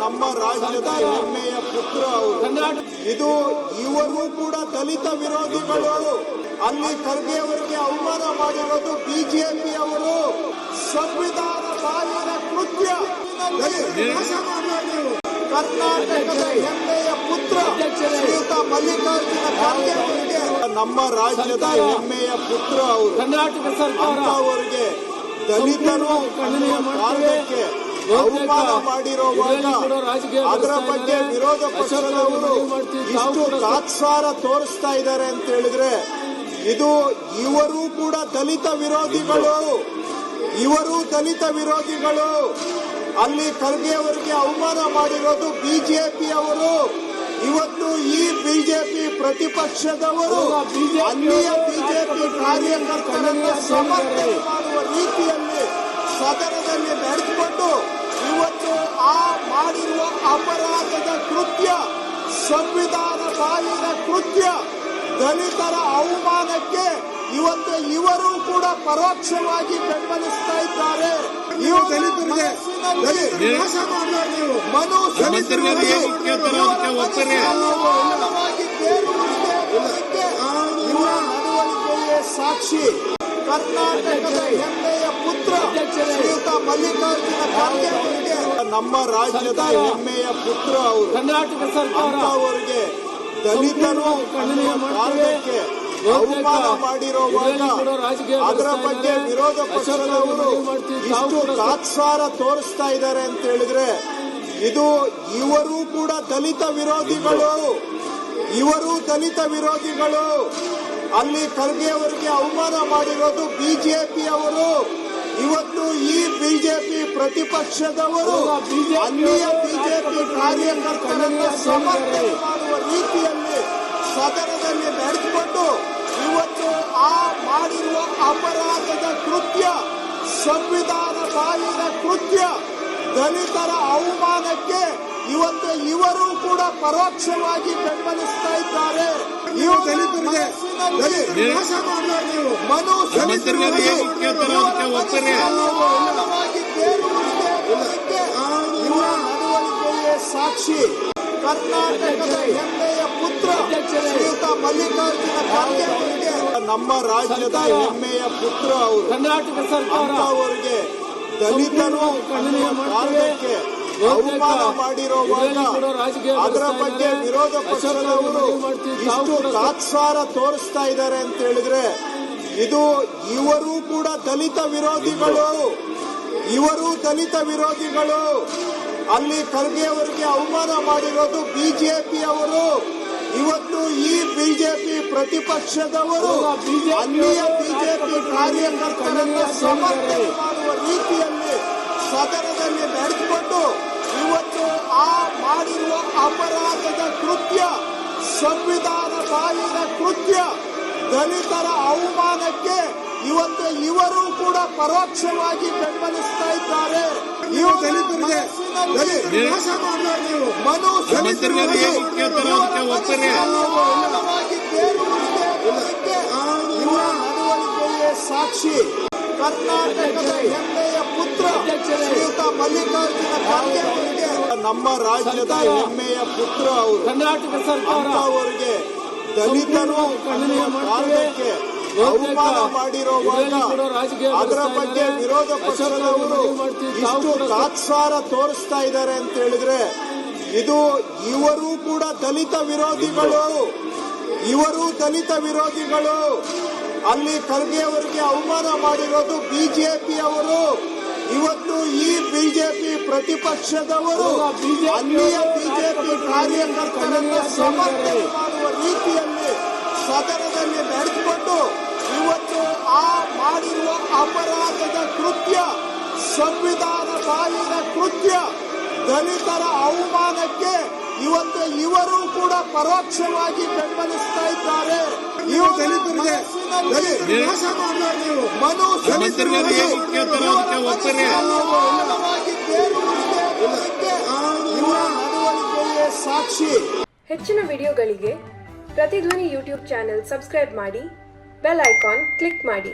ನಮ್ಮ ರಾಜ್ಯದ ಹೆಮ್ಮೆಯ ಪುತ್ರ ಅವರು. ಇದು ಇವರು ಕೂಡ ದಲಿತ ವಿರೋಧಿಗಳು. ಅಲ್ಲಿ ಖರ್ಗೆ ಅವರಿಗೆ ಅವಮಾನ ಮಾಡಿರೋದು ಬಿಜೆಪಿ ಅವರು. ಸಂವಿಧಾನ ಬಾಹಿರ ಕೃತ್ಯ. ಕರ್ನಾಟಕದ ಹೆಮ್ಮೆಯ ಪುತ್ರ ಶ್ರೀಯುತ ಮಲ್ಲಿಕಾರ್ಜುನ ಖರ್ಗೆ ಅವರಿಗೆ ನಮ್ಮ ರಾಜ್ಯದ ಹೆಮ್ಮೆಯ ಪುತ್ರ ಅವರು. ಕರ್ನಾಟಕ ಸರ್ಕಾರ ಅವರಿಗೆ ದಲಿತರು ಕಾರಣಕ್ಕೆ ಅವಮಾನ ಮಾಡಿರುವಾಗ ಅದರ ಬಗ್ಗೆ ವಿರೋಧ ಪಕ್ಷದವರು ಇಷ್ಟು ತಾತ್ಸಾರ ತೋರಿಸ್ತಾ ಇದ್ದಾರೆ ಅಂತ ಹೇಳಿದ್ರೆ, ಇದು ಇವರು ಕೂಡ ದಲಿತ ವಿರೋಧಿಗಳು. ಇವರು ದಲಿತ ವಿರೋಧಿಗಳು. ಅಲ್ಲಿ ಖರ್ಗೆ ಅವರಿಗೆ ಅವಮಾನ ಮಾಡಿರೋದು ಬಿಜೆಪಿ ಅವರು. ಇವತ್ತು ಈ ಬಿಜೆಪಿ ಪ್ರತಿಪಕ್ಷದವರು ಅಲ್ಲಿಯ ಬಿಜೆಪಿ ಕಾರ್ಯಕರ್ತರನ್ನ ಸಮರ್ಥನೆ ಮಾಡುವ ರೀತಿಯಲ್ಲಿ ಸದನದಲ್ಲಿ ನಡೆದುಕೊಂಡು ಇವತ್ತು ಆ ಮಾಡಿರುವ ಅಪರಾಧದ ಕೃತ್ಯ, ಸಂವಿಧಾನ ಬಾಹಿರ ಕೃತ್ಯ, ದಲಿತರ ಅವಮಾನಕ್ಕೆ ಇವತ್ತು ಇವರು ಕೂಡ ಪರೋಕ್ಷವಾಗಿ ಬೆಂಬಲಿಸ್ತಾ ಇದ್ದಾರೆ. ಸಾಕ್ಷಿ ಕರ್ನಾಟಕದ ಹೆಮ್ಮೆಯ ಪುತ್ರ ಶ್ರೀಯುತ ಮಲ್ಲಿಕಾರ್ಜುನ ಖರ್ಗೆ ಅವರಿಗೆ ನಮ್ಮ ರಾಜ್ಯದ ಹೆಮ್ಮೆಯ ಪುತ್ರ ಅವರು. ಕರ್ನಾಟಕ ಸರ್ಕಾರ ಅವರಿಗೆ ದಲಿತರು ಕಾರಣಕ್ಕೆ ಅವಮಾನ ಮಾಡಿರುವಾಗ ಅದರ ಬಗ್ಗೆ ವಿರೋಧ ಪಕ್ಷದವರು ಇಷ್ಟು ತಾತ್ಸಾರ ತೋರಿಸ್ತಾ ಇದ್ದಾರೆ ಅಂತ ಹೇಳಿದ್ರೆ, ಇದು ಇವರು ಕೂಡ ದಲಿತ ವಿರೋಧಿಗಳು. ಇವರು ದಲಿತ ವಿರೋಧಿಗಳು. ಅಲ್ಲಿ ಖರ್ಗೆ ಅವರಿಗೆ ಅವಮಾನ ಮಾಡಿರೋದು ಬಿಜೆಪಿ ಅವರು. ಇವತ್ತು ಈ ಬಿಜೆಪಿ ಪ್ರತಿಪಕ್ಷದವರು ಅಲ್ಲಿಯ ಬಿಜೆಪಿ ಕಾರ್ಯಕರ್ತರನ್ನ ಸಮರ್ಥನೆ ಮಾಡುವ ರೀತಿಯಲ್ಲಿ ಸದನದಲ್ಲಿ ನಡೆದುಕೊಂಡು ಇವತ್ತು ಆ ಮಾಡಿರುವ ಅಪರಾಧದ ಕೃತ್ಯ, ಸಂವಿಧಾನ ಬಾಹಿರ ಕೃತ್ಯ, ದಲಿತರ ಅವಮಾನಕ್ಕೆ ಇವತ್ತು ಇವರು ಕೂಡ ಪರೋಕ್ಷವಾಗಿ ಬೆಂಬಲಿಸ್ತಾ ಇದ್ದಾರೆ. ಸಾಕ್ಷಿ ಕರ್ನಾಟಕದ ಹೆಮ್ಮೆಯ ಪುತ್ರ ಶ್ರೀಯುತ ಮಲ್ಲಿಕಾರ್ಜುನ ಖರ್ಗೆ ಅವರಿಗೆ ನಮ್ಮ ರಾಜ್ಯದ ಹೆಮ್ಮೆಯ ಪುತ್ರ ಅವರು. ಕರ್ನಾಟಕ ಸರ್ಕಾರ ಅವರಿಗೆ ದಲಿತರು ಕಾರಣಕ್ಕೆ ಅವಮಾನ ಮಾಡಿರುವಾಗ ಅದರ ಬಗ್ಗೆ ವಿರೋಧ ಪಕ್ಷದವರು ಇಷ್ಟು ತಾತ್ಸಾರ ತೋರಿಸ್ತಾ ಇದ್ದಾರೆ ಅಂತ ಹೇಳಿದ್ರೆ, ಇದು ಇವರು ಕೂಡ ದಲಿತ ವಿರೋಧಿಗಳು. ಇವರು ದಲಿತ ವಿರೋಧಿಗಳು. ಅಲ್ಲಿ ಖರ್ಗೆ ಅವರಿಗೆ ಅವಮಾನ ಮಾಡಿರೋದು ಬಿಜೆಪಿ ಅವರು. ಇವತ್ತು ಈ ಬಿಜೆಪಿ ಪ್ರತಿಪಕ್ಷದವರು ಅಲ್ಲಿಯ ಬಿಜೆಪಿ ಕಾರ್ಯಕರ್ತರನ್ನ ಸಮರ್ಥನೆ ಮಾಡುವ ರೀತಿಯಲ್ಲಿ ಸದನದಲ್ಲಿ ನಡೆದುಕೊಂಡು ಇವತ್ತು ಆ ಮಾಡಿರುವ ಅಪರಾಧದ ಕೃತ್ಯ, ಸಂವಿಧಾನ ಬಾಹಿರ ಕೃತ್ಯ, ದಲಿತರ ಅವಮಾನಕ್ಕೆ ಇವತ್ತು ಇವರು ಕೂಡ ಪರೋಕ್ಷವಾಗಿ ಬೆಂಬಲಿಸ್ತಾ ಇದ್ದಾರೆ. ಸಾಕ್ಷಿ ಕರ್ನಾಟಕದ ಹೆಮ್ಮೆಯ ಪುತ್ರ ಶ್ರೀಯುತ ಮಲ್ಲಿಕಾರ್ಜುನ ಖರ್ಗೆ ಅವರಿಗೆ ನಮ್ಮ ರಾಜ್ಯದ ಹೆಮ್ಮೆಯ ಪುತ್ರ ಅವರು. ಕರ್ನಾಟಕ ಸರ್ಕಾರ ಅವರಿಗೆ ದಲಿತರು ಕಾರಣಕ್ಕೆ ಅವಮಾನ ಮಾಡಿರುವಾಗ ಅದರ ಬಗ್ಗೆ ವಿರೋಧ ಪಕ್ಷದವರು ಇಷ್ಟು ತಾತ್ಸಾರ ತೋರಿಸ್ತಾ ಇದ್ದಾರೆ ಅಂತ ಹೇಳಿದ್ರೆ, ಇದು ಇವರು ಕೂಡ ದಲಿತ ವಿರೋಧಿಗಳು. ಇವರು ದಲಿತ ವಿರೋಧಿಗಳು. ಅಲ್ಲಿ ಖರ್ಗೆ ಅವರಿಗೆ ಅವಮಾನ ಮಾಡಿರೋದು ಬಿಜೆಪಿ ಅವರು. ಇವತ್ತು ಈ ಬಿಜೆಪಿ ಪ್ರತಿಪಕ್ಷದವರು ಅಲ್ಲಿಯ ಬಿಜೆಪಿ ಕಾರ್ಯಕರ್ತರನ್ನ ಸಮರ್ಥನೆ ಮಾಡುವ ರೀತಿಯಲ್ಲಿ ಸದನದಲ್ಲಿ ನಡೆದುಕೊಂಡು ಇವತ್ತು ಆ ಮಾಡಿರುವ ಅಪರಾಧದ ಕೃತ್ಯ, ಸಂವಿಧಾನ ಬಾಹಿರ ಕೃತ್ಯ, ದಲಿತರ ಅವಮಾನಕ್ಕೆ ಇವತ್ತು ಇವರು ಕೂಡ ಪರೋಕ್ಷವಾಗಿ ಬೆಂಬಲಿಸ್ತಾ ಇದ್ದಾರೆ. ಸಾಕ್ಷಿ ಹೆಚ್ಚಿನ ವಿಡಿಯೋಗಳಿಗೆ ಪ್ರತಿಧ್ವನಿ ಯೂಟ್ಯೂಬ್ ಚಾನೆಲ್ ಸಬ್ಸ್ಕ್ರೈಬ್ ಮಾಡಿ, ಬೆಲ್ ಐಕಾನ್ ಕ್ಲಿಕ್ ಮಾಡಿ.